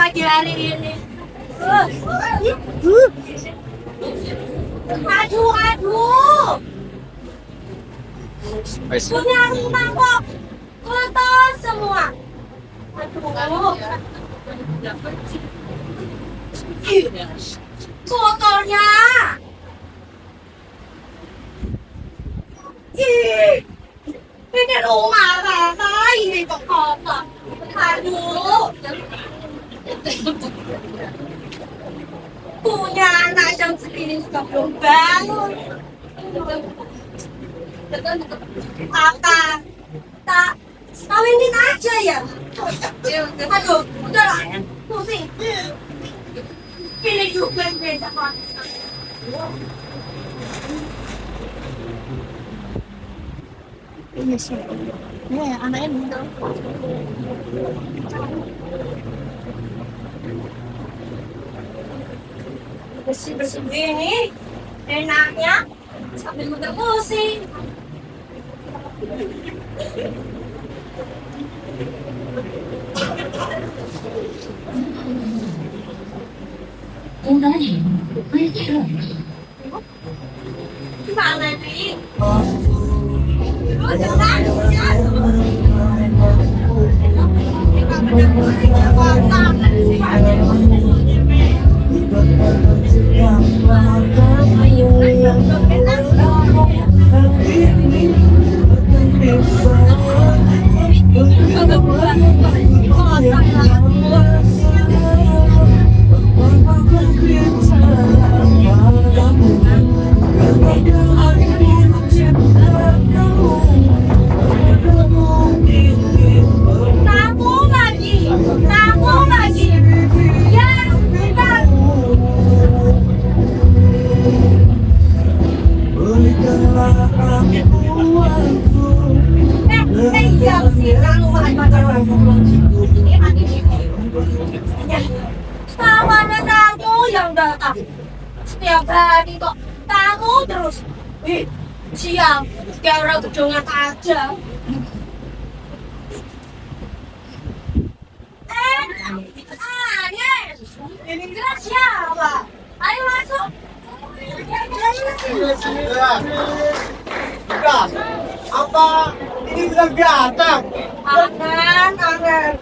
pagi hari ini. Aduh, aduh. Punya rumah kok kotor semua. Aduh. Kotornya. Ih, ini rumah apa ini kok kotor? Aduh. Punya anak jam segini juga belum bangun. Apa? Tak kawinin aja ya? Aduh, udahlah. Pusing. Pilih juga beda kan. Iya sih. Iya, anaknya minta. Bersih-bersih gini enaknya sambil muter pusing. Gimana nih? Lu jangan, kamu lagi, ya bukan. Iya sih, kamu kawannya kamu yang datang setiap hari kok kamu terus. Ih, siang kayak orang gedungan aja. Yes. Ini jelas siapa? Ayo masuk. Gas, apa ini bilang datang? Kangen.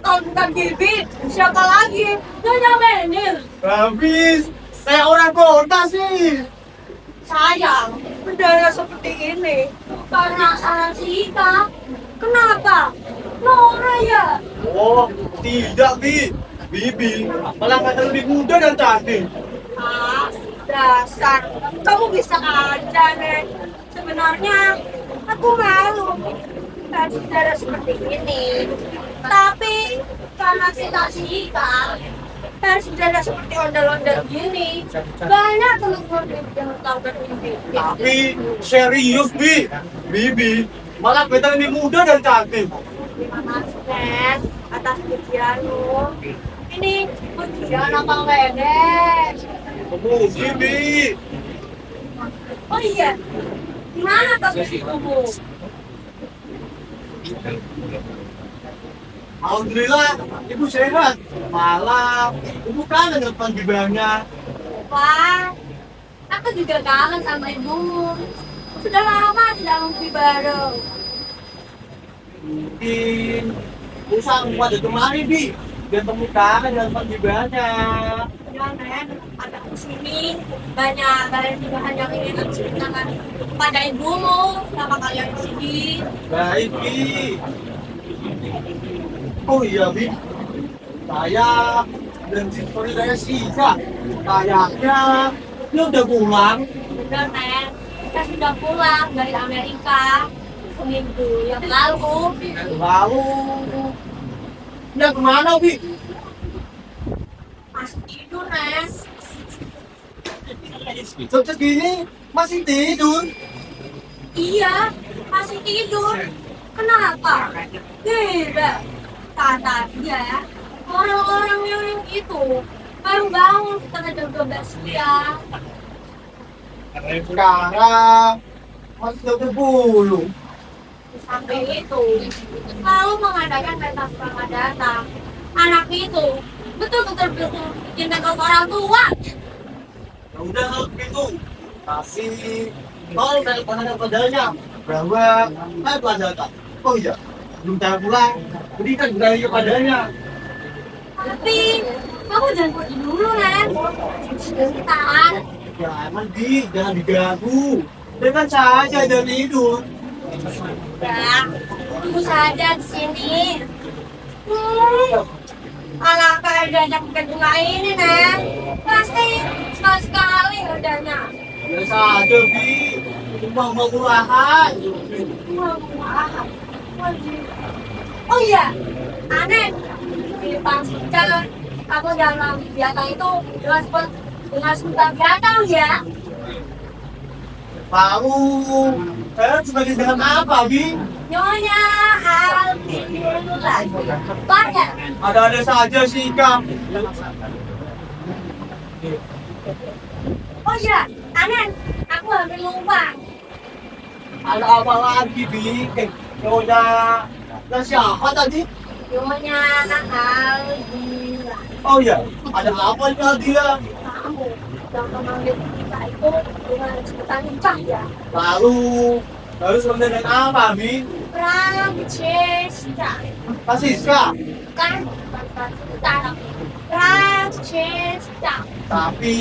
Kalau bukan Bibit, siapa lagi? Nyonya Menir. Habis, saya orang kota sih. Sayang, udara seperti ini karena salah si Ika. Kenapa? Nora ya? Oh, tidak, Bibi malah kata lebih muda dan cantik. Ah, dasar. Kamu bisa aja, Nek. Sebenarnya aku malu kasih udara seperti ini. Tapi karena kita si Ika, kasih udara seperti ondel-ondel gini, banyak teman-teman yang tahu dan mimpi. Tapi serius, Bibi malah kata lebih muda dan cantik. Terima kasih, Nek, atas pujianmu. Ini pujian apa ledek? Memuji, Bi. Oh iya, gimana kamu? Alhamdulillah, Ibu sehat. Malam, Ibu kangen dengan panggilannya. Wah, aku juga kangen sama ibumu. Sudah lama tidak ngopi bareng. Mungkin usang pada kemari, Bi. Biar kamu kangen dengan panggilannya. Ya, Nek, ada di sini banyak bahan yang ingin aku ceritakan pada ibumu sama kalian di sini. Baik, Bi. Oh iya, Bi. Saya dan si saudara Sika kayaknya dia udah pulang. Bener, Nek, kita sudah pulang dari Amerika seminggu yang lalu. Lalu dia kemana, Bi? Masih tidur, Nek. Jam segini masih tidur. Iya, masih tidur. Kenapa? Tidak. Katanya orang-orang yang itu baru bangun setengah jam 12 siang. Sekarang masih jam 10. Sampai itu lalu mengadakan pentas selamat datang. Anak itu betul-betul bikin tengok orang tua. Ya udah kalau begitu, kasih tol daripada padanya bahwa pelajaran. Oh iya, belum saya pulang, berikan budaya padanya. Tapi kamu jangan pergi dulu, Ren. Sebentar. Ya emang jangan diganggu. Dengan saja dan tidur. Ya, tunggu saja di sini. Alangkah adanya kedua ini, Nen. Pasti sekali adanya. Biasa aja, Bi. Cuma mau murahan. Oh iya, aneh. Di Pansika, aku dalam biata itu dengan sebutan biata ya. Tahu. Saya sebagai dengan apa, Bi? Nyonya Alhamdulillah. Banyak. Ada-ada saja sih, Kang. Oh iya, aneh. Aku hampir lupa. Ada apa lagi, Bi? Nyonya siapa tadi? Nyonya Alhamdulillah. Oh iya, ada apa dengan dia? Kamu yang memanggil kita itu dengan sebutan cahaya. Lalu harus dengan apa, Bi? Francesca. Pasiska. Bukan Francesca. Francesca. Tapi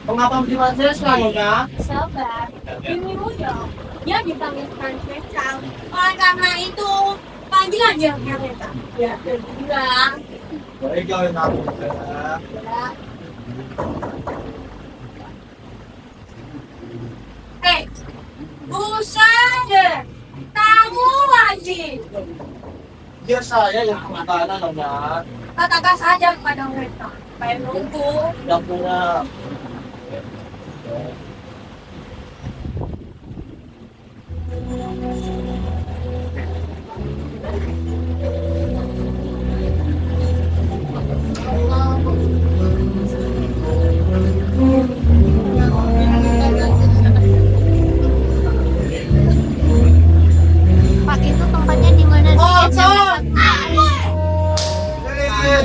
mengapa di Francesca, Nyonya? Sebab ini muda dia dipanggil Francesca. Oleh karena itu panggil aja Francesca. Ya, bilang. Baik, Nyonya. Ya. Buset, kamu wajib. Biar saya yang kemana, Nyonya. Katakan saja kepada mereka supaya nunggu. Yang punya Pak, itu tempatnya di mana?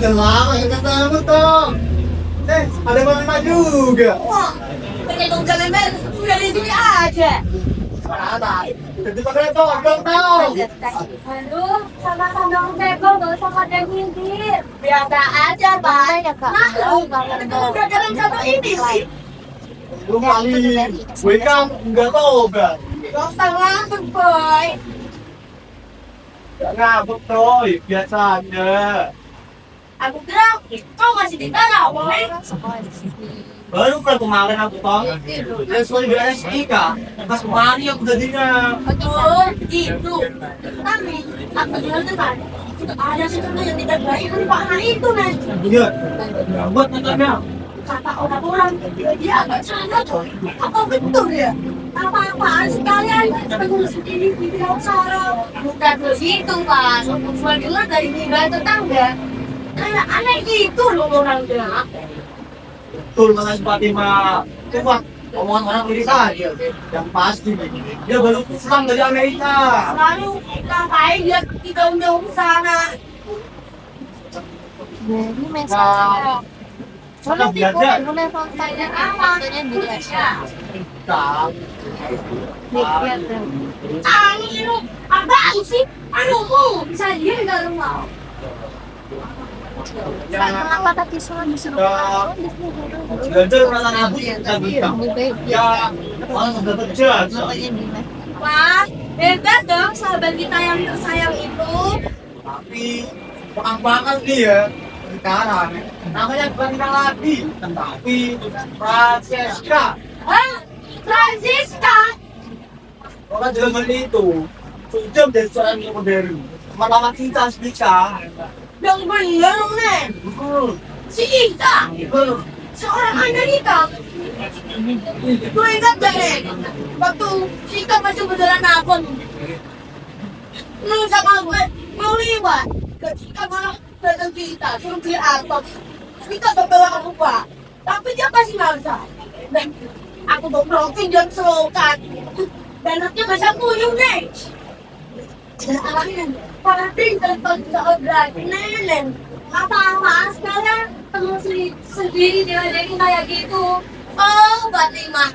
udah lama ya ketemu toh. Ada mama juga. Wah, pengen jalan udah di sini aja. Ada. Jadi pakai togong tau. Aduh, sama-sama cebol gak usah pada ngintip. Biasa aja, Pak. Ya, Kak. Maklum, kita udah jalan sama ini. Lu kali, gue kan nggak tahu kan. Gak usah ngambek, Boy. Nggak ngabuk toh, biasa aja. Aku bilang, kau masih di tanah, Boy. Baru kan kemarin aku toh. Ya soal beres Ika. Pas kemarin aku jadinya. Betul, itu. Tapi, aku bilang tuh kan, ada sesuatu yang tidak baik dari Pak Han itu, Nen. Iya. Buat katanya. Kata orang-orang, dia agak salah, coy. Apa betul ya? Apa-apaan sekalian, pengen sendiri dibilang salah. Bukan begitu, Pak. Cuma dengar dari tinggal tetangga. Kayak aneh gitu loh orangnya. Betul Mas Fatima. Coba omongan orang diri saja. Yang pasti dia baru pulang dari Amerika. Lalu, ngapain dia jauh-jauh ke sana? Jadi mesra. Sana belajar. Boleh fotonya apa? Fotonya dilihat. Tak. Dilihat. Anu, apaan sih? Aduh, bisa diem gak lu mau? Kenapa tadi soal disuruh Ya. pulang? Belajar perasaan aku kita bisa. Ya, malah sudah kerja. Fotonya di mana? Wah, hebat dong sahabat kita yang tersayang itu. Tapi banget nih ya. Sekarang namanya bukan kita lagi, tapi Francesca. Hah? Francisca? Orang zaman itu sudah dari seorang yang modern. Lama kita nikah. Yang bener, Nen. Si Ika, seorang Amerika. Gue ingat gak, Nen? Waktu si Ika masih berjalan abon. Lu sama gue mau lewat. Ketika malah datang kita, suruh beli apa? Kita bawa aku, Pak. Tapi dia masih maksa. Nen, aku dobrokin dan selokan. Dan nanti bisa kuyung, Nen. Dan alangnya, para tinggal pag sa obra, Nen. Apa-apaan sekarang kamu sendiri diledekin kayak gitu. Oh, Mbak Lima,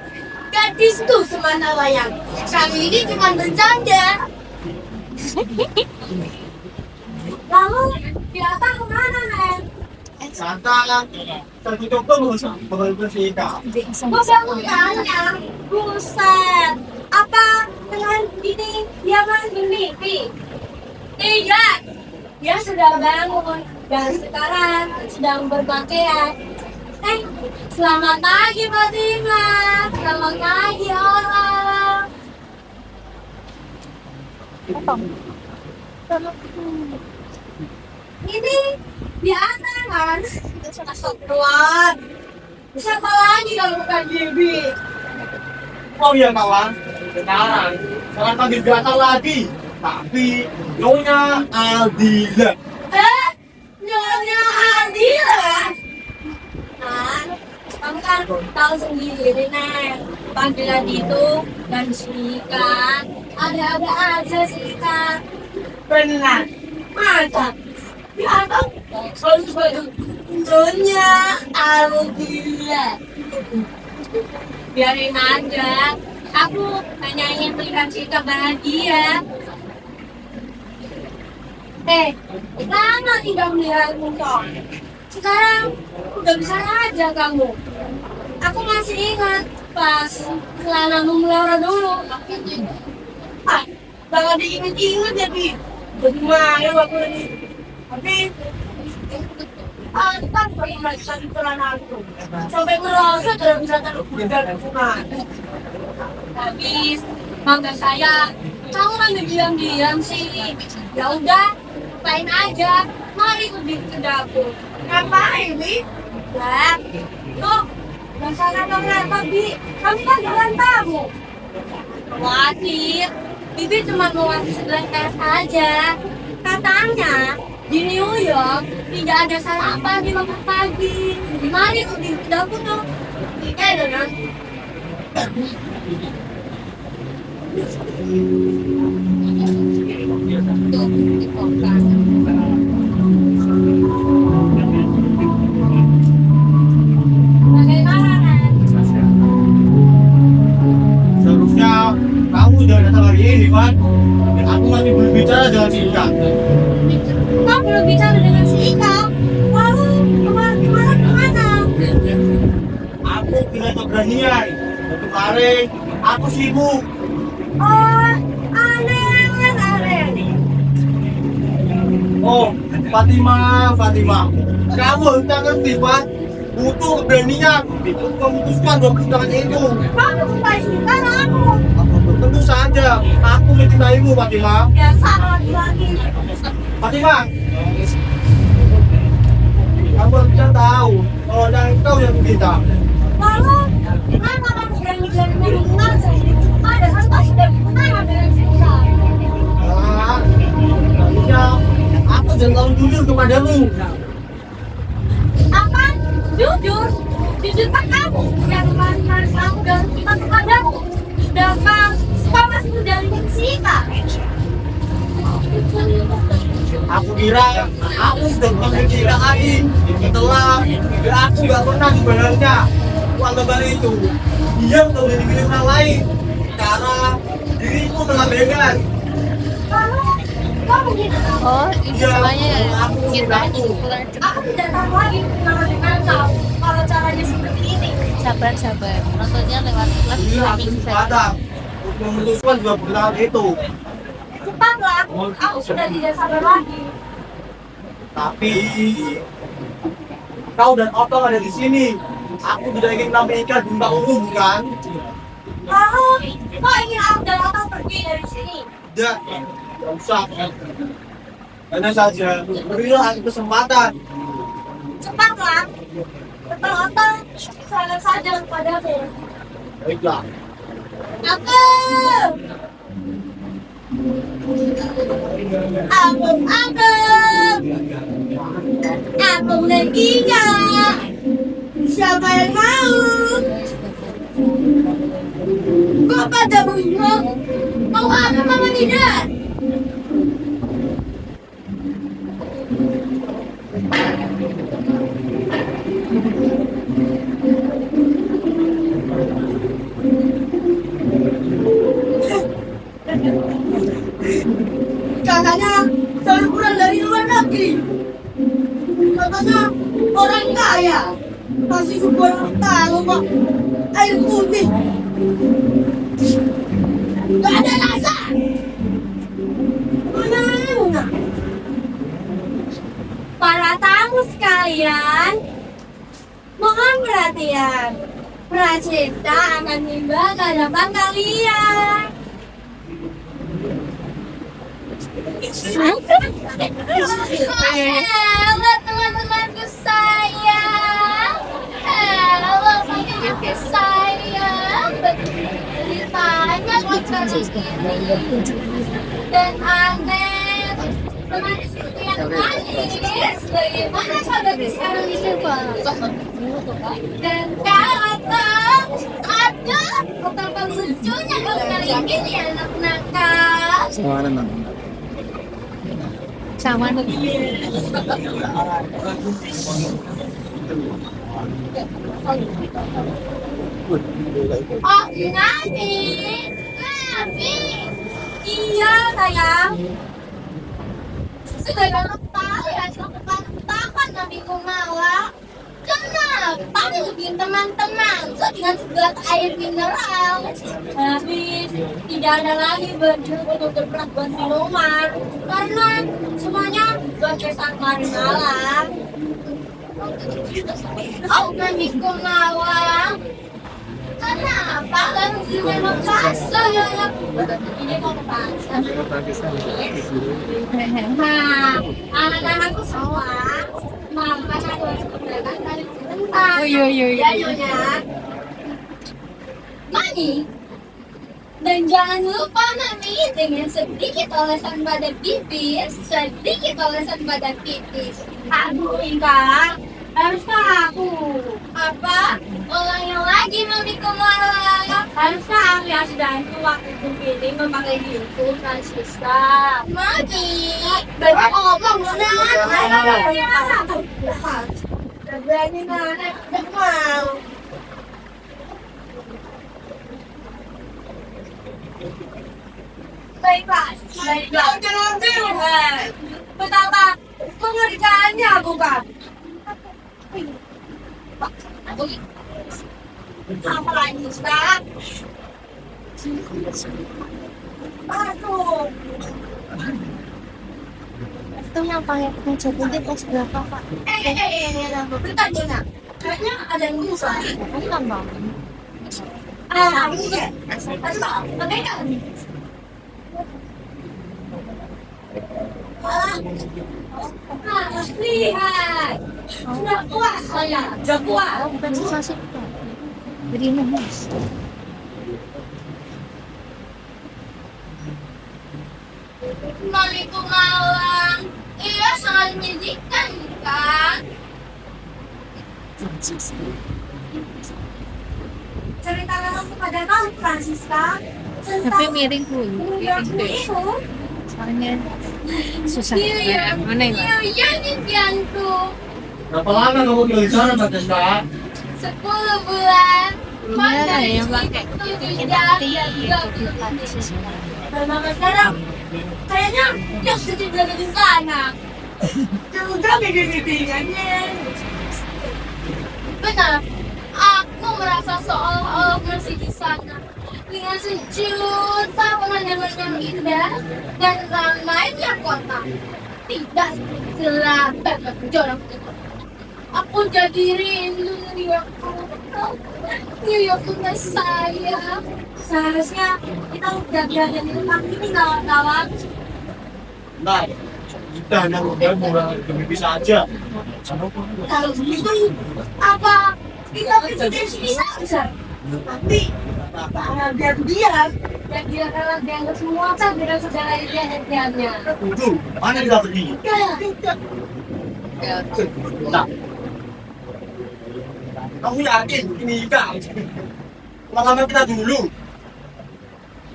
gadis tuh semata wayang. Kami ini cuma bercanda. Lalu kita kemana, Nen? Santai, tertutup terus bersikap. Gue baru tanya, buset. Apa dengan ini dia masih mimpi? Tidak, dia sudah bangun dan sekarang sedang berpakaian. Selamat pagi Fatima, selamat pagi orang. Ini di atas kan? Astagfirullah. Siapa lagi kalau bukan Bibi? Oh iya kawan, sekarang jangan panggil gatal lagi, tapi nyonya Aldila. Nyonya Adila. Nah, kamu kan tahu sendiri, Nen. Panggilan itu dan sikat. Ada-ada aja sikat. Benar. Masa? Di atas harus Nyonya Aldila. Biarin aja. Aku hanya ingin melihat sikap bahagia. Lama tidak melihatmu kok. Sekarang udah bisa aja kamu. Aku masih ingat pas celanamu melorot dulu. Jangan diinget-inget ya, Bi. Bagaimana waktu ini? Tapi, kan pernah di celanaku. Sampai merosot udah bisa terbudak hubungan. Habis, mangga saya, kamu kan diam-diam sih. Ya udah, lupain aja. Mari pergi ke dapur. Ngapain, Bi? Lah, tuh, gak salah apa Bi. Kami kan jalan tamu. Khawatir, Bibi cuma mau ngasih sebelas tes aja. Katanya, di New York tidak ada sarapan di makan pagi. Mari pergi ke dapur tuh. Dona. Seharusnya kamu jangan datang hari ini, Pak. Dan aku masih berbicara dengan singkat. Kau belum bicara dengan si Ika. Lalu kemana? Aku punya keberanian. Dan kemarin aku sibuk. Oh, aneh. Oh, Fatima. Kamu harus ngerti, Pak. Butuh keberanian untuk memutuskan dua persidangan itu. Kamu bukan sekarang aku. Tentu saja, aku mencintaimu, Fatima. Ya sama lagi. Fatima, kamu harusnya tahu kalau dari kau yang kita. Lalu, kenapa kamu berani mengenal saya? Ada hal sudah berkenaan dengan saya. Iya, aku jangan tahu jujur kepadamu. Apa? Jujur tak kamu yang kemarin kamu dan kita kepadamu. Sedangkan kau masih menjalin Sita. Aku kira aku sudah panggil Cika lain. Setelah aku gak pernah sebenarnya uang lebar itu. Dia udah dari milik orang lain. Sekarang diriku telah bebas. Lalu, kau begitu. Oh, ini Iya, semuanya aku kita aku. Aku tidak tahu lagi kenal dengan kau kalau caranya seperti ini. sabar. Nontonnya lewat live Ini aku streaming saja. kesempatan untuk memutuskan dua persidangan itu. Cepatlah, aku sudah tidak sabar lagi. Tapi kau dan Otto ada di sini. Aku tidak ingin menambahkan benda umum, bukan? Lalu, kau ingin aku dan Otto pergi dari sini? Tidak, tidak usah. Hanya saja, berilah aku kesempatan. Cepatlah, Otto serahkan saja kepadaku. Baiklah. Aku dan Ika. Siapa yang mau? Kok pada bingung? Mau apa mama tidak? Katanya baru pulang dari luar negeri. Katanya orang kaya. Masih sebuah tahu pak. Air putih. Gak ada rasa. Mana? Para tamu sekalian, mohon perhatian. Pracinta akan tiba ke hadapan kalian. Halo teman-temanku sayang. Halo teman-temanku sayang. Beritanya kita ini dan aneh. Teman istri yang manis. Bagaimana sahabat sekarang itu Pak? Dan kata betapa lucunya kalau kali ini anak nakal. Sama Oh, Nabi. Iya sayang. Sudah banget tahu ya, kapan Nabi Kumala. Kenapa lebih teman-teman dengan segelas air mineral? Tapi tidak ada lagi baju untuk berperan buat minuman karena semuanya buat kesan malam. Oh, Nabi Kumala. Kenapa kamu minum pasar? Ini mau ke pasar. Nah, anak-anakku semua makan aku harus berangkat dari sebentar. Ya, Nyonya. Mami, dan jangan lupa Mami dengan sedikit olesan pada pipis, sedikit olesan pada pipis. Aduh, Inka, harusnya aku. Apa? Ulangnya lagi Mami Kumala. Harusnya aku yang sudah tua untuk ini memakai itu Francisca. Mami, Banyak ngomong Berani nanek, mau. Baiklah. Betapa penghargaannya bukan? Apa lagi, Ustaz? Aduh. itu yang pakai meja putih pas berapa Pak? Bentar, Jona. Kayaknya ada yang bisa. Bukan Bang. Iya. Aduh, bagaikan. Lihat. Sudah puas saya. Sudah puas. Oh, bukan sensasi Pak. Jadi ini Mas. Mami Kumalang. Iya, sangat menyedihkan, kan? Ceritakan kepada kamu, Francisca. Tapi miring dulu. Itu. Soalnya susah. Mana ya? Iya, impianku. Berapa lama kamu tinggal di sana, Mbak Testa? 10 bulan. Iya, yang pakai Mama sekarang kayaknya dia sudah berada di sana. Juga bikin-bikinannya. Benar, aku merasa seolah-olah masih di sana dengan sejuta pemandangan yang indah dan ramainya kota. Tidak seperti gelap dan jorok. Aku jadi rindu New York. New York punya saya. Seharusnya kita udah berada di tempat ini kawan-kawan. Nah, kita hanya murah demi bisa aja. Kalau begitu, apa kita pergi dari sini saja? Tapi, biar dia kalah dianggap semua kan dengan segala impian-impiannya. Tuh, mana kita pergi? Nah, kamu yakin ini ikan? Lama-lama kita dulu.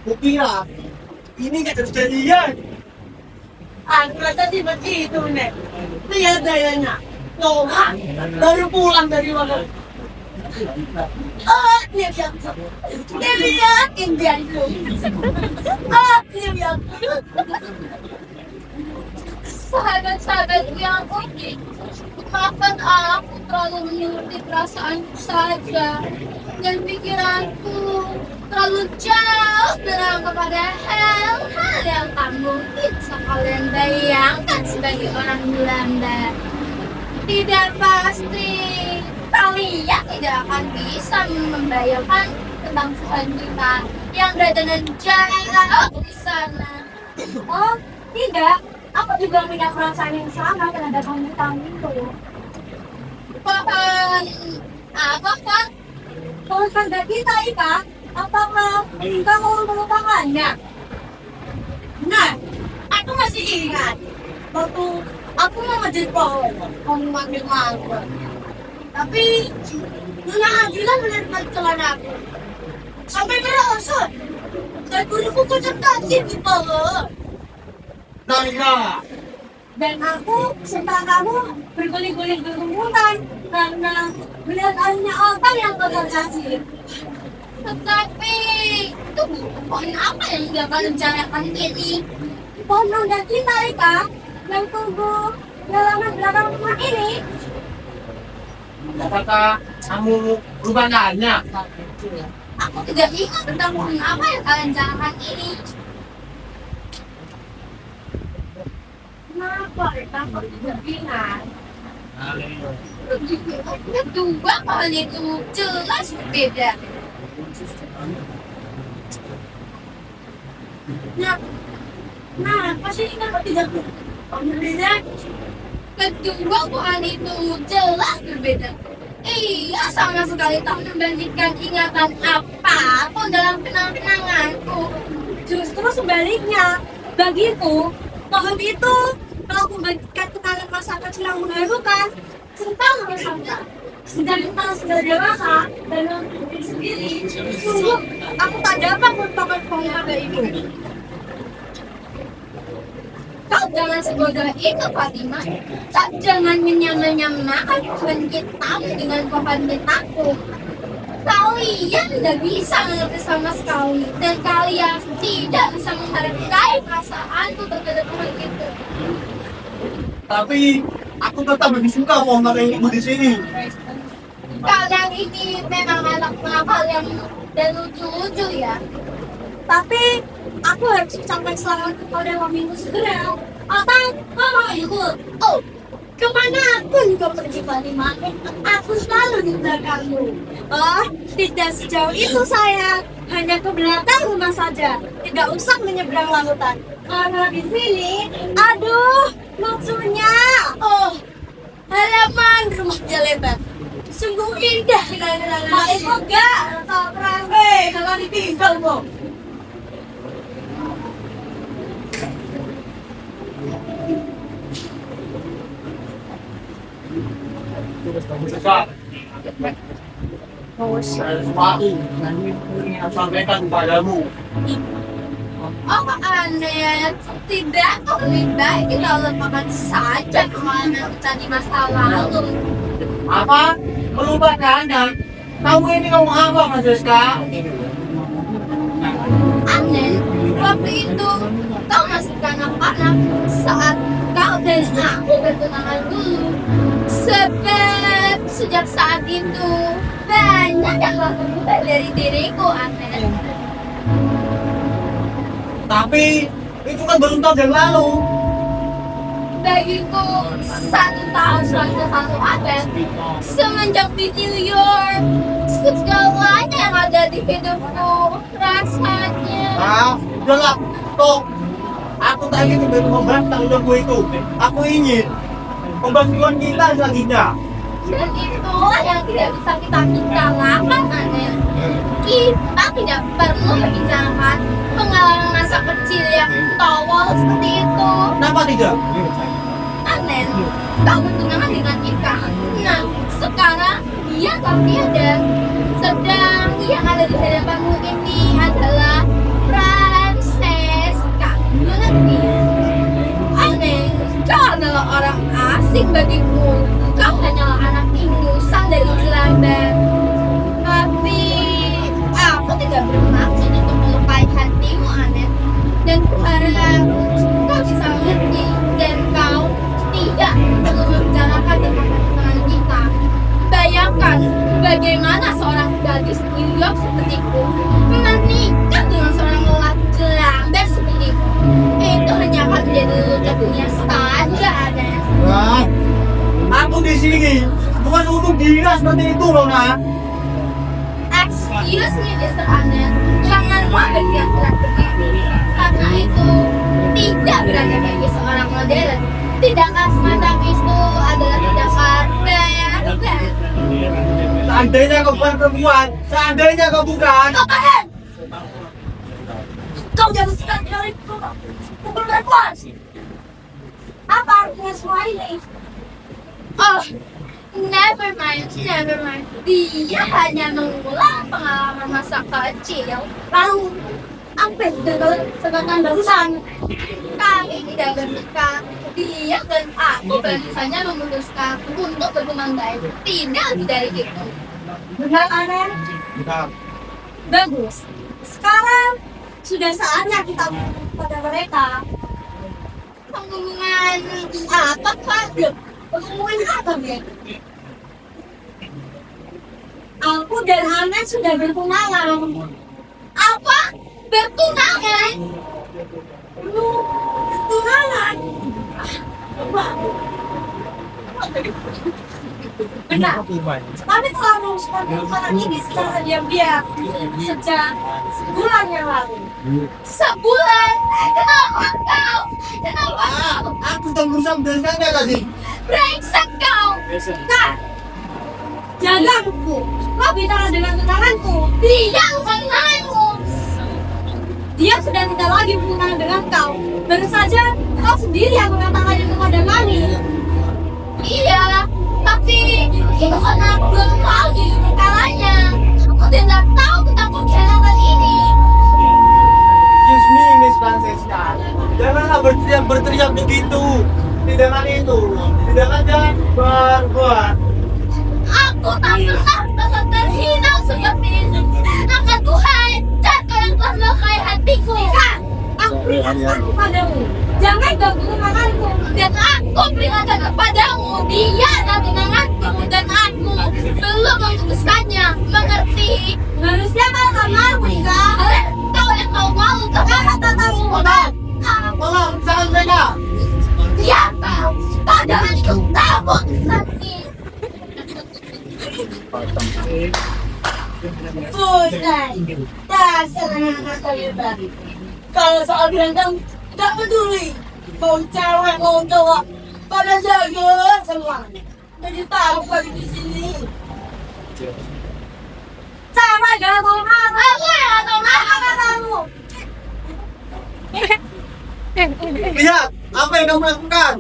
Kukira ini nggak jadi jadian. Ternyata sih begitu, Nek. Lihat gayanya. Lohan, baru pulang dari mana? Lihat. Lihat Indian itu. Lihat. Sahabat-sahabat yang unik, maafkan aku terlalu menuruti perasaanku saja dan pikiranku terlalu jauh terang kepada hal-hal yang tak mungkin sekalian bayangkan sebagai orang Belanda. Tidak pasti kalian tidak akan bisa membayangkan tentang Tuhan kita yang berada jauh di sana. Oh, tidak. Aku juga punya perasaan yang sama terhadap kamu itu. Pohon apa Pak? Pohon tanda kita, Ika. Apakah kamu melupakannya? Nah, aku masih ingat waktu aku mengejar pohon, kamu manggil-manggil. Tapi Nona Angela melihat celana aku sampai merosot dan buluku konsentrasi di pohon. Naika, Dan aku serta kamu berguling-guling berkerumun karena melihat adanya orang yang konsentrasi. Tetapi itu pohon apa yang tidak rencanakan ini? Pohon mangga kita, Ika, yang tumbuh dalam belakang rumah ini. apakah kamu lupakannya? Aku tidak ingat tentang pohon apa yang kalian rencanakan ini. Kenapa, Ika, kok tidak ingat? Kedua pohon itu jelas berbeda. Nah, pasti Ika tidak berbeda. Kedua pohon itu jelas berbeda. Iya, sama sekali tak membandingkan ingatan apapun dalam kenang-kenanganku. Justru sebaliknya, bagiku, pohon itu telah membagikan kenangan masa kecil yang mengharukan tentang bersama. Sedangkan sudah dewasa dan untuk diri sendiri, sungguh aku tak dapat melupakan pohon mangga itu. Kau jangan sebodoh itu, Fatimah. Kau jangan menyamakan pohon kitamu dengan pohon kitaku. Kalian tidak bisa mengerti sama sekali, dan kalian tidak bisa menghargai perasaanku terhadap pohon itu. Tapi aku tetap lebih suka pohon mangga yang tumbuh di sini. Kalian ini memang anak nakal yang dan lucu-lucu ya. Tapi aku harus sampai selamat kepada mamiku segera. Atau kau mau ikut? Oh, kemana pun kau pergi Fatimah, aku selalu di belakangmu. Oh, tidak sejauh itu sayang. Hanya ke belakang rumah saja. Tidak usah menyeberang lautan. Karena di sini, aduh, maksudnya, oh, halaman rumahnya lebar. Sungguh indah. Mau enggak? Atau perang? Jangan ditinggal, Bu. Sesuatu yang ingin sampaikan kepadamu. Oh aneh, tidak lebih baik kita lupakan saja kemana tadi masa lalu. Apa? Melupakannya? Kamu ini ngomong apa, Mas Rizka? Aneh, waktu itu kau masih kanak-kanak saat kau dan aku bertunangan dulu. Sebab sejak saat itu banyak yang kau berubah dari diriku, Aneh. Tapi itu kan baru tahun yang lalu. Bagiku 1 tahun selama 1 abad. Semenjak di New York, segalanya yang ada di hidupku rasanya. Udahlah, toh. Aku tak ingin membantah uangku itu. Aku ingin pembantuan kita selanjutnya. Dan itulah yang tidak bisa kita bicarakan, Aneh. Kita tidak perlu membicarakan pengalaman masa kecil yang tolol seperti itu. Kenapa tidak? Aneh, kau bertunangan dengan Ika. Nah, sekarang dia tak tiada. Sedang yang ada di hadapanmu ini adalah Francesca. Mengerti? Aneh, orang asing bagiku. Kau hanyalah anak ingusan dari Jelanda. Tapi aku tidak bermaksud untuk melukai hatimu, Anet. Dan kuharap kau bisa mengerti dan kau tidak perlu membicarakan tentang pertunangan kita. Bayangkan bagaimana seorang gadis New York sepertiku menikah dengan seorang lelaki Jelanda sepertiku. Itu hanya akan menjadi lucu dunia saja, Anet. Wah, aku di sini bukan untuk gila seperti itu loh, nak. Excuse me, Mr. Anet. Janganlah bergerak begini. Karena itu tidak berada bagi seorang modern. Tindakan semacam itu adalah tindakan berbeda. Seandainya kau bukan perempuan, seandainya kau bukan. Katakan! Kau jangan sekali dari pukul perempuan. Apa artinya semua ini? Oh, never mind, never mind. Dia hanya mengulang pengalaman masa kecil. Lalu, apa yang sudah sebutkan barusan? Kami tidak menikah. Dia dan aku baru saja memutuskan untuk berhubungan baik. Tidak lebih dari itu. Benar, Anen? Bukan. Bagus. Sekarang sudah saatnya kita pada mereka. Pengumuman apa, Kak? Pengumuman apa, Ben? Aku dan Anen sudah bertunangan. Apa? Bertunangan? Lu bertunangan? Wah. Benar. Kami telah menguruskan pertunangan ini secara diam-diam sejak sebulan yang lalu. Sebulan? Kenapa kau? Kenapa kau? Aku tak berusaha mendengarnya tadi. Brengsek kau! Nah, jangan aku. Kau bicara dengan tunanganku. Dia bukan tunanganmu! Dia sudah tidak lagi bertunangan dengan kau. Baru saja kau sendiri yang mengatakannya kepada kami. Iya, tapi itu karena aku belum tahu jujur perkaranya. Aku tidak tahu tentang pengkhianatan ini. Excuse me, Miss Francesca. Janganlah berteriak begitu. Tindakan itu, tindakan jangan berbuat. Aku tak pernah merasa terhina seperti ini. Akan kuhancur kau yang telah melukai hatiku. Aku peringatkan kepadamu. Jangan ganggu tunanganku. Dan aku peringatkan kepadamu, dia adalah tunanganku dan aku belum memutuskannya. Mengerti? Harusnya kau tak mau menikah. Kau yang kau mau kemana tatamu? Tolong, jangan mereka. Dia kau, kau jangan ikut campur nanti. Bukan. Dasar anak kalian. Kalau soal ganteng, tak peduli. Mau cewek, mau cowok, pada jaga semua. Jadi tahu lagi di sini. Sama gak tahu nama. Aku yang gak tahu nama. Apa katamu? Lihat, apa yang kamu lakukan?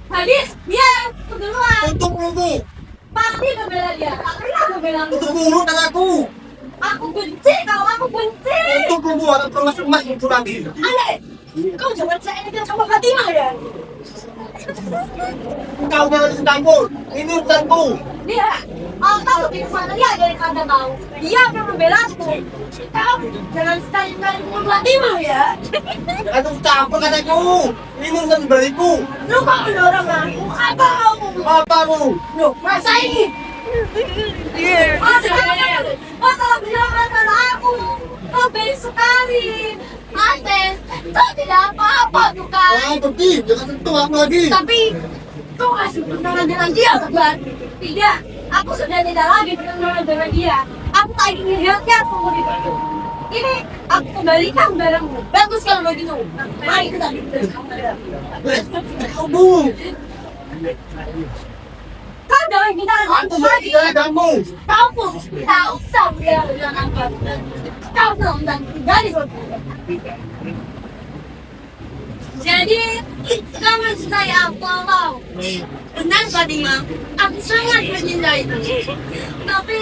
Habis, dia keduluan. Untuk buku, Pasti membela dia. Tak pernah membela aku. untuk mulut dan aku. Aku benci kau, aku benci. Untuk buku atau termasuk emas itu nanti. Aneh, kau jangan saya ini sama Fatimah ya. Kau jangan sedangku. Ini urusanku. Dia, kau lebih kesana dia dari kata kau. Dia akan membela aku. Kau jangan sekali-kali mau Fatimah ya. Itu campur kataku. Ini urusan beriku. Lu kok mendorong aku? Apa kau? Apamu? Loh, masa ini? Kau telah menyelamatkan aku. Kau baik sekali. Aten, kau tidak apa-apa bukan? Wah, pergi. Jangan sentuh aku lagi. Tapi kau masih bertunangan dengan dia bukan? Tidak, aku sudah tidak lagi bertunangan dengan dia. Aku tak ingin melihatnya seumur hidupku. Ini aku kembalikan barangmu. Bagus kalau begitu. Mari kita Kamu. kau jangan bicara Aku dengan lagi dengan kamu. kau pun tak usah bilang dengan apa. Kau belum dan gadis. Jadi, kau mencintai aku mau. Benar Fatimah, aku sangat mencintaimu. Tapi,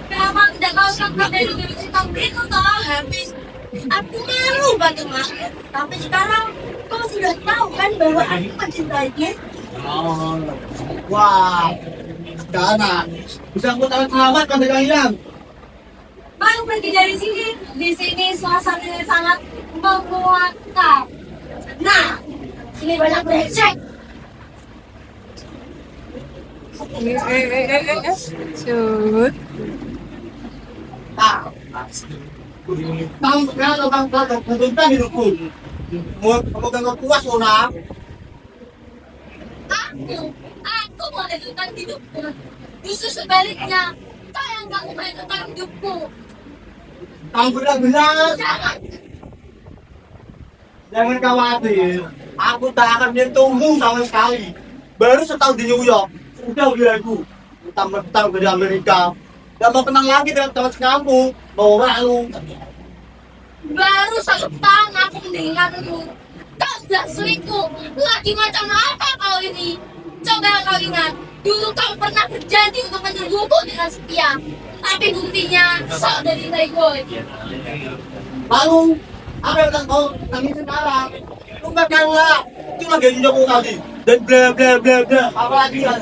memang tidak kau sangka dari cinta itu telah habis. Aku malu Fatimah. Tapi sekarang kau sudah tahu kan bahwa aku mencintainya. Oh. Wah, sekarang bisa aku tahu selamat kan kalian. Bang, pergi dari sini. Di sini suasananya sangat memuakkan. Nah, ini banyak brengsek. Shoot. Ah, tahu kalau bang tentang hidupku. Mau kamu puas orang? Aku mau lanjutkan hidupku. Justru sebaliknya, saya nggak mau lanjutkan hidupku. Kamu benar-benar Jangan. jangan khawatir. Aku tak akan menyentuhmu sama sekali. Baru setahun di New York, udah aku mentang-mentang dari Amerika. Gak mau kenal lagi dengan teman kamu. Mau lalu. Baru 1 tahun aku mendengarmu. Kau sudah selingkuh. Lagi macam apa kau ini? Coba kau ingat. Dulu kau pernah berjanji untuk menungguku dengan setia. Tapi buktinya, kau udah dinilai boy. Lalu, apa yang kau tangis sekarang? Lupakanlah. Itu lagi nyokong tadi. Dan bla bla bla bla. Apa lagi kan?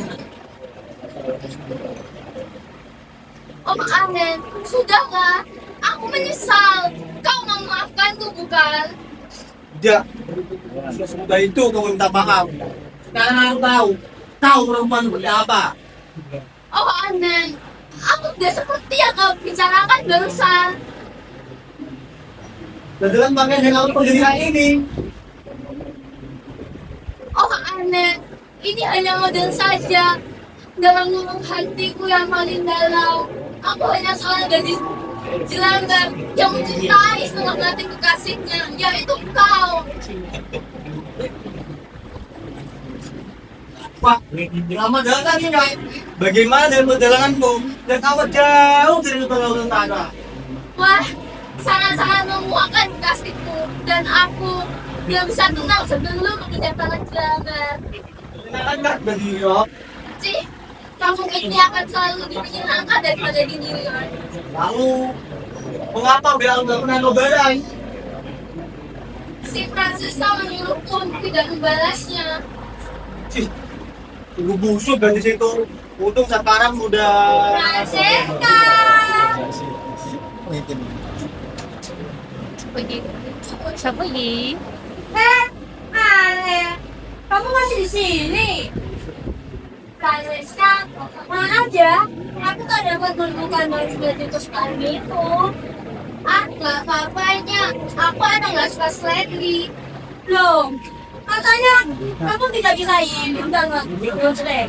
Om Anen, sudahlah. Aku menyesal. Kau memaafkanku bukan? Tidak. Semudah itu kau minta maaf. Sekarang aku tahu. Kau perempuan seperti apa? Oh Anen, aku tidak seperti yang kau bicarakan barusan. Dan dengan pakaian yang kamu perjudikan ini. Oh Anen, ini hanya model saja. Dalam lubuk hatiku yang paling dalam, aku hanya seorang gadis jelanggar yang mencintai setengah mati kekasihnya, yaitu kau. Wah, lama jalan ini kan? Bagaimana dengan perjalananmu? Dan kamu jauh dari perjalanan tanah. Wah, sangat-sangat memuakkan kekasihku, dan aku tidak bisa tenang sebelum menginjak tanah jelanggar. Kenapa kan dari New York? Cih, kampung ini akan selalu lebih menyenangkan daripada di New York. Lalu, mengapa bilang nggak pernah ngebadai? Si Francisca menyuruhku untuk tidak membalasnya. Cih, tunggu busuk dari situ. Untung sekarang udah. Francesca! Pergi. Siapa pergi? Ale, kamu masih di sini? Francesca, Mana aja? aku tak dapat menemukan baju baju kesukaan itu. Ah, nggak apa-apanya. Aku emang nggak suka Sledly. Loh, katanya kamu tidak bisa ini banget. Terus deh.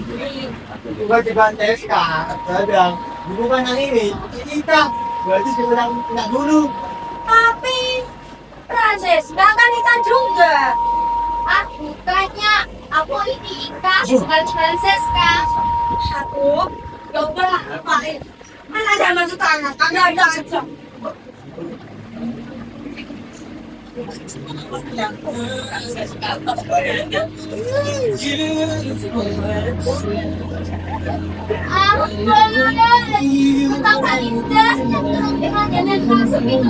Juga di Banteska, kadang bukan yang ini kita berarti sebenarnya tidak dulu. Tapi Francesca kan ikan juga. Ah, bukannya. Aku ini Ika, bukan Francesca. Aku coba lah ngapain. Mana ada masuk tangan, kagak ada aja. Aku betapa indahnya kerugian dan masuk itu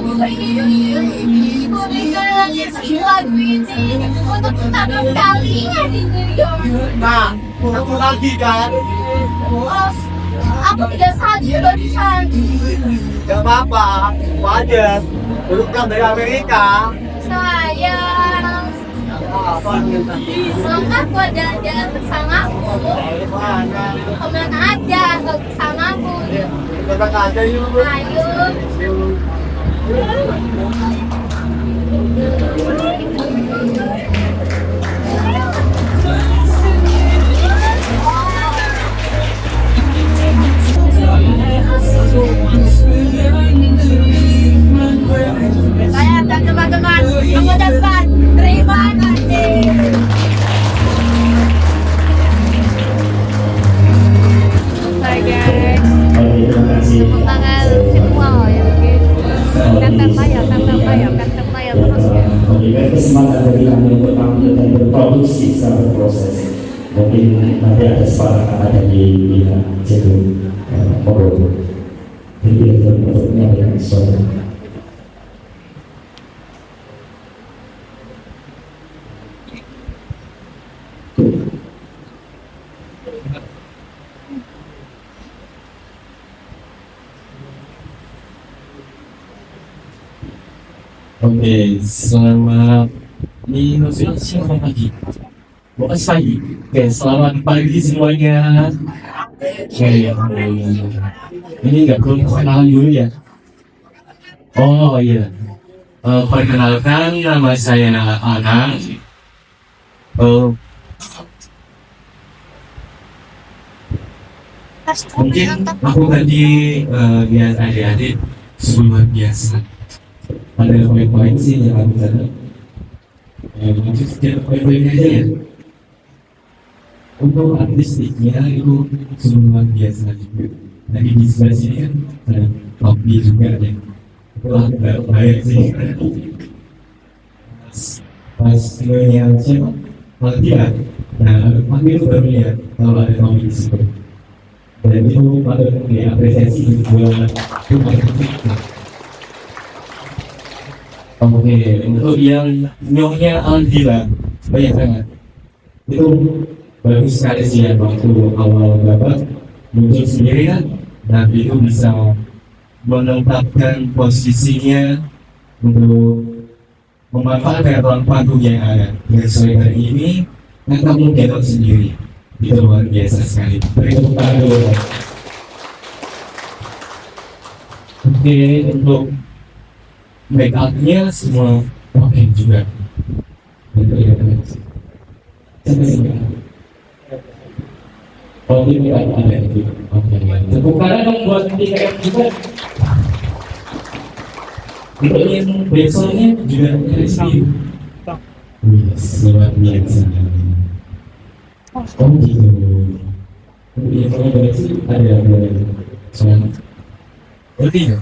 ku dengar lagi lagu ini untuk pertama kalinya di New York. Nah, satu lagi kan, Oh, aku tidak saja barusan. gak apa-apa, wajar. Baru pulang dari Amerika. Sayang, Nah, apa selamat buat jalan-jalan bersamaku. Mana? Kemana aja kalau bersamaku. Kita aja yuk. Ayo. Saya dan teman-teman mengucapkan terima kasih. Bye guys. Oke, terima kasih. Tepuk tangan semua ya guys. Kantang mayo terus ya. Memberikan kesempatan bagi kami untuk tampil dan berproduksi secara berproses. Mungkin nanti ada kesepakatan ada di pihak Cedu Polo. Jadi untuk menyampaikan sesuatu. Oke, selamat ini maksudnya selamat pagi. Bukan pagi. Oke, selamat pagi semuanya. Oke, ya. Ini nggak perlu kenalan dulu ya. Oh iya. Perkenalkan nama saya Anang. Mungkin aku tadi lihat adik-adik luar biasa. Ada poin-poin sih yang aku tadi. Lanjut setiap poin-poinnya aja ya. Untuk artistiknya itu luar biasa juga. Tadi di sebelah sini kan ada topi juga ya. Wah, nggak baik sih. Pas yang siapa? Dia. Nah, aku itu baru lihat kalau ada topi di situ. Dan itu patut diapresiasi buat Oke, untuk yang nyonya Aldila banyak banget. Itu bagus sekali sih ya waktu awal Bapak muncul sendiri kan, dan itu bisa menempatkan posisinya untuk memanfaatkan ruang panggung yang ada. Dengan sore hari ini, kan kamu gelok sendiri. Itu luar biasa sekali. Beri tepuk tangan dulu. Oke, untuk make up-nya semua oke juga. Itu ya kan. Sampai sini. Oh, ini ada itu. Oke, tepuk tangan dong buat TKM juga. Untuk yang besoknya juga dari sini. Luar biasa. Oh gitu. Yang kalau dari sini ada soal. Oke.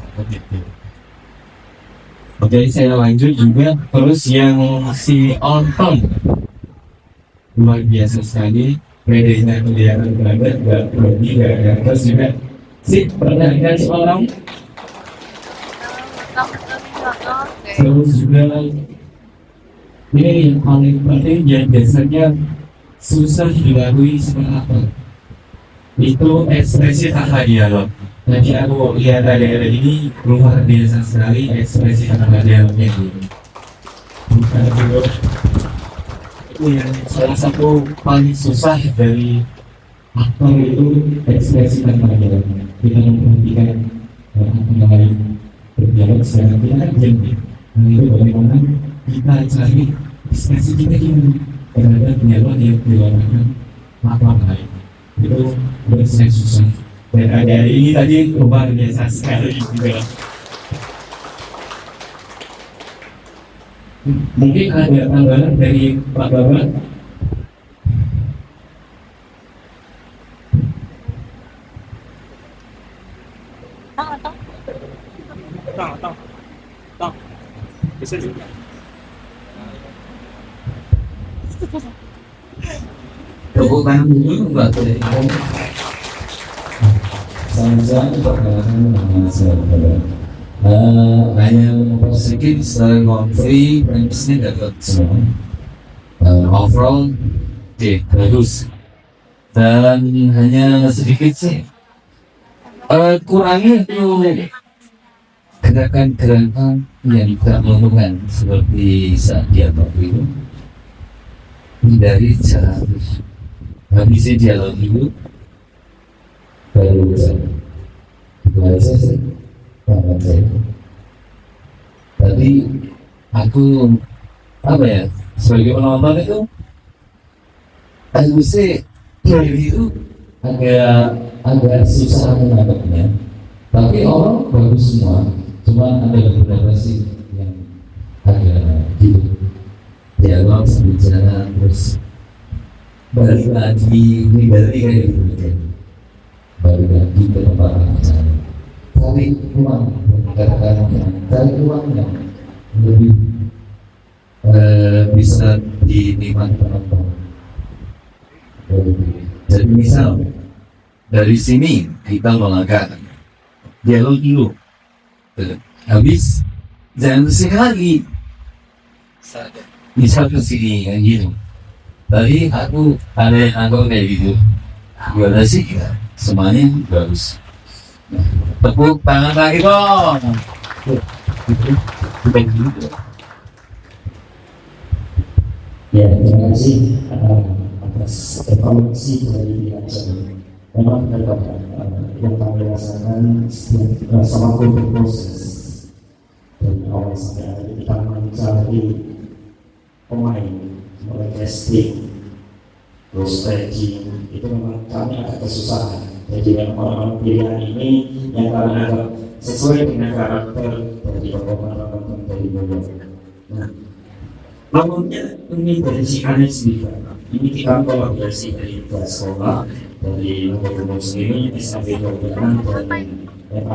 Oke, saya lanjut juga. Terus yang si Onton luar biasa sekali. Bedanya kelihatan banget, nggak berani, nggak terus juga. Si pernah lihat seorang. Terus juga ini yang paling penting yang biasanya susah dilalui seperti apa? Itu ekspresi tanpa dialog. Jadi aku lihat ada ini luar biasa sekali ekspresi tanpa dialognya ini. Bukan itu yang salah satu paling susah dari aktor itu ekspresi tanpa dialog. Kita memperhatikan apa yang lain berdialog secara tidak jernih. Nah itu bagaimana kita cari ekspresi kita gimana terhadap dialog yang dilakukan apa lain. Itu menurut saya susah. Dan ada ini tadi luar biasa sekali juga. Mungkin ada tambahan dari Pak Bapak. Bisa juga. Tepuk tangan dulu Mbak. Sama-sama perkenalkan nama saya pada hanya mempersegit secara non-free prinsipnya dapat semua overall bagus dan hanya sedikit sih kurangnya itu gerakan-gerakan yang tidak menguntungkan seperti saat dia itu hindari cara habisnya dialog dulu baru bisa itu aja sih tangan saya. Tadi aku apa ya sebagai penonton itu aku sih itu agak susah menangkapnya, tapi orang bagus semua, cuma ada beberapa sih yang agak gitu dialog bicara terus balik lagi hindari kayak gitu balik lagi ke tempat asalnya, cari uang cari uang yang lebih bisa dinikmati penonton. Jadi misal dari sini kita melakukan dialog dulu, habis jangan kesini lagi, misal kesini kayak gitu. Tadi aku ada yang kayak gitu. gimana sih ya? Semuanya bagus. Tepuk tangan lagi dong. Ya, terima kasih atas evaluasi dari pihak saya. Memang benar yang kami rasakan setiap sama berproses dari awal sampai akhir kita mencari pemain, mulai testing, terus staging, itu memang kami agak kesusahan. Jadi memang orang-orang pilihan ini yang kami anggap sesuai dengan karakter dari orang-orang dari beliau. Nah, bangunnya ini dari si Anies juga. Ini kita kolaborasi dari sekolah, dari lembaga muslim, SAB Kabupaten dan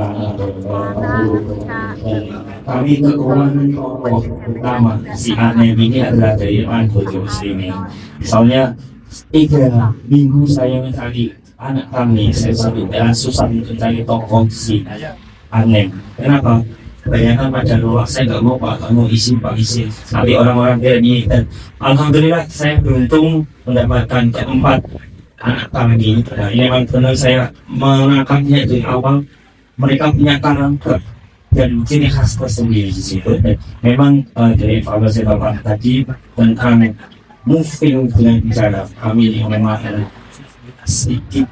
kami kekuatan tokoh utama si Anies ini adalah dari anggota muslimin. Misalnya 3 minggu saya mencari anak kami, saya sangat susah mencari tokoh si Anies. Kenapa? Kebanyakan pada luar saya nggak mau pak, mau isi tapi orang-orang ini, dan alhamdulillah saya beruntung mendapatkan keempat anak kami. Nah, ini memang benar saya menangkapnya dari awal, mereka punya karakter dan ciri khas tersendiri di situ. Dan memang dari evaluasi bapak tadi tentang moving dengan bicara kami memang ada sedikit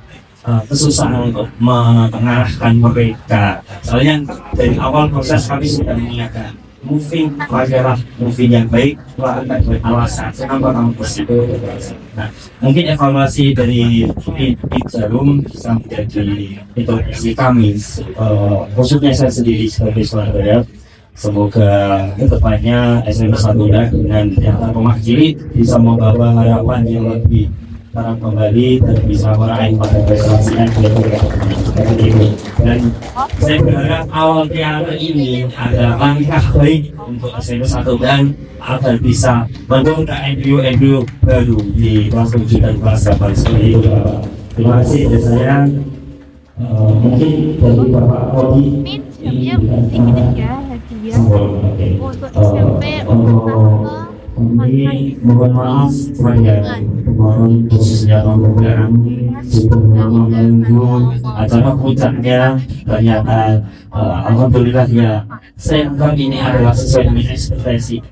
kesusahan untuk mengarahkan mereka. Soalnya dari awal proses kami sudah mengingatkan moving adalah moving yang baik, akan beralasan kenapa kamu bersih. Nah, mungkin evaluasi dari Jarum bisa menjadi introspeksi kami, khususnya saya sendiri sebagai Surabaya. Semoga kedepannya SMP 1 dengan yang mewakili bisa membawa harapan yang lebih terang kembali dan bisa meraih pada prestasi yang ini. Dan saya berharap awal piala ini ada langkah baik untuk SMP 1 dan agar bisa membuka MPU baru di kelas 7 dan kelas 8 seperti itu. Terima kasih dari saya. Mungkin dari Bapak Kodi ini untuk SMP kami mohon maaf kepada kemarin khususnya pembukaan sebelum menunggu acara puncaknya. Ternyata alhamdulillah ya, saya anggap ini adalah sesuai dengan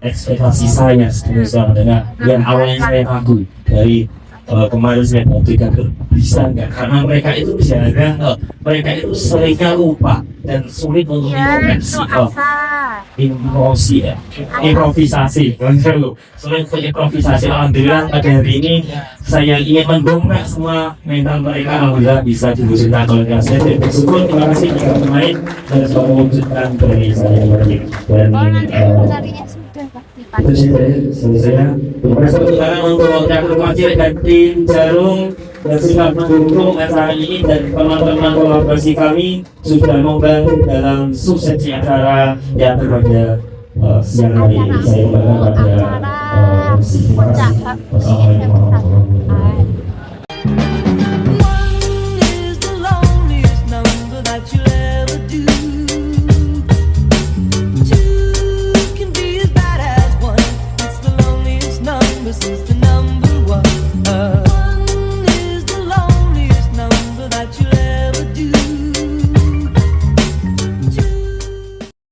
ekspektasi saya sebenarnya yang awalnya saya ragu dari kemarin saya mau bisa nggak, karena mereka itu biasanya mereka itu seringnya lupa dan sulit untuk improvisasi. Sulit untuk improvisasi. Alhamdulillah pada hari ini saya ingin mendongkrak semua mental mereka. Alhamdulillah bisa diwujudkan oleh saya. Bersyukur, terima kasih kepada pemain dan semoga mewujudkan dari saya dan itu sih dari saya. Terima kasih untuk Catur Masjid dan tim Jarum yang sudah mendukung acara ini, dan teman-teman kolaborasi kami sudah membantu dalam suksesi acara yang pada siang hari ini. Saya berharap pada terima kasih. Wassalamualaikum warahmatullahi wabarakatuh.